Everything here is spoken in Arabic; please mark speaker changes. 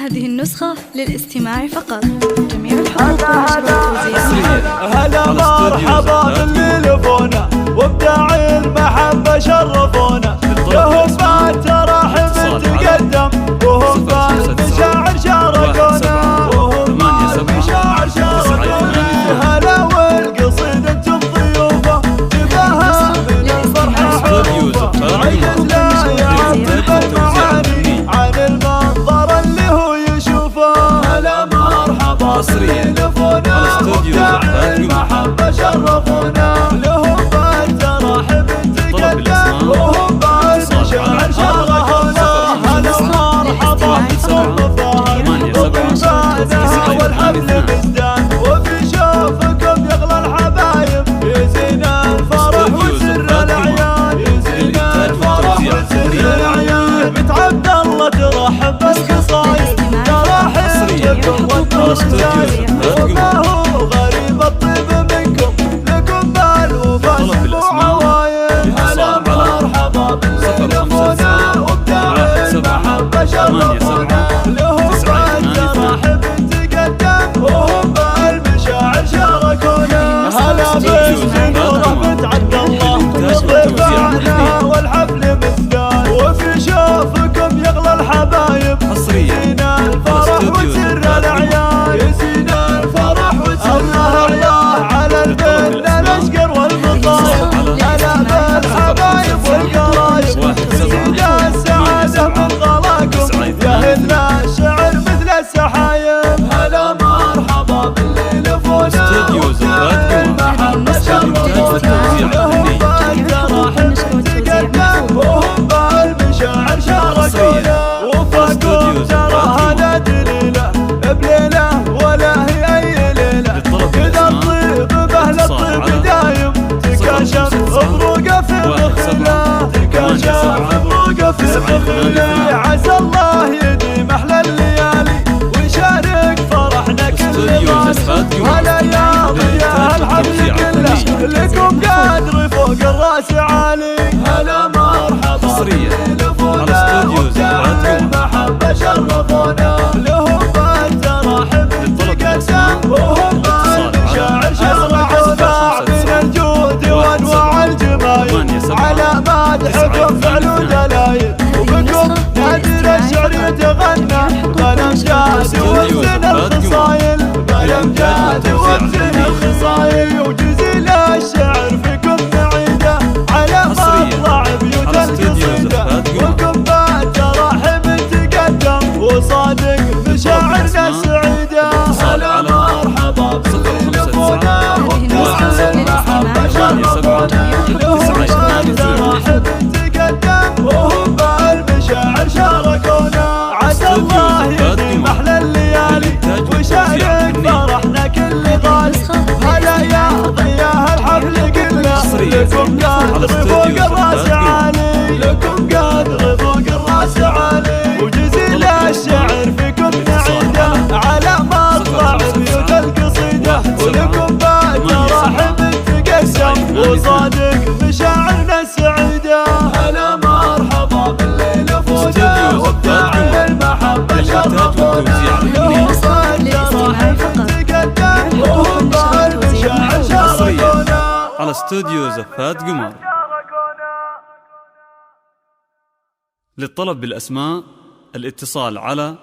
Speaker 1: هذه النسخة للاستماع فقط. جميع الحقوق والتوزيع.
Speaker 2: هلا مرحبا بالليلفونا وابداع المحبة شرفونا، لهم بالتراحم تقدم وهم بالمشاعر شاركونا، وهم بالمشاعر شاركونا. هلا والقصيد انتم ضيوفه جباها من الفرحة حروفه، عيد لا يعتب المعاني عن المنظر اللي هو يشوفه. هلا مرحبا بالليلفونا وابداع المحبة شرفونا، لهم بالتراحم تقدم وهم بالمشاعر شاركونا. هلا مرحبا بالصوم فاهم وضمانا والحفل مزدان، وفي شوفكم يغلى الحبايب يزين الفرح وسر الأعياد، يزين الفرح وسر الأعياد. بنت عبد الله ترحب بالقصايد، ترحب بكم والتوزيع، وما هو غريب الطيب منكم، لكم بالوفا سموع عوايد. هلا مرحبا بالليلفونا وابداع المحبة شرفونا، لهم بالتراحم تقدم وهم بالمشاعر شاركونا. هلا بالنورة بنت عبد الله نضيف عنها والحفل مزدان، وفي شوفكم يغلى الحبايب يزين الفرح وسر الأعياد، يزين الفرح وسر الأعياد. على البن الأشقر والمطايب، هلا بالحبايب والقرايب، تزيد السعادة من غلاكم يهلنا الشعر مثل السحايب. هلا مرحبا بالليلفونا وابداع المحبة شرفونا، لهم بالتراحم تقدم وهم بالمشاعر شاركونا. وفاكم ترى هذا دليله بليله ولا هي اي ليله، كذا الطيب باهل الطيب دايم تكاشف فروقه في الخلا، تكاشف فروقه في الخلا. عسى الله يديم احلى الليالي ويشارك فرحنا كل غالي. هلا يا ضياء الحفل كله لكم قدر فوق الراس عالي. هلا مرحبا بالليلفونا وابداع المحبة شرفونا، لهم بالتراحم تقدم وهم بالمشاعر شاركونا. من الجود وانواع الجمايل على مدحكم فعل ودلايل، وبكم نادر الشعر يتغنى بالامجاد وزن الخصايل، بالامجاد وزن الخصايل. وجزيل الشعر فيكم نعيده على مطلع بيوت القصيده، وكم بالتراحم تقدم وصادق مشاعرنا السعيده. هلا مرحبا بالليلفونا وابداع المحبة شرفونا، لهم بالتراحم تقدم وهم بالمشاعر شاركونا. عسى الله يديم احلى الليالي ويشارك فرحنا كل غالي. هلا يا ضياء الحفل كله لكم قدر فوق الراس عالي، لكم قدر فوق الراس عالي. وجزيل الشعر فيكم نعيده على مطلع بيوت القصيده، ولكم بالتراحم تقدم وصادق مشاعرنا السعيده. هلا مرحبا بالليلفونا وابداع المحبة شرفونا، لهم بالتراحم تقدم وهم بالمشاعر شاركونا.
Speaker 3: على استوديو زفات قمر. للطلب بالأسماء الاتصال على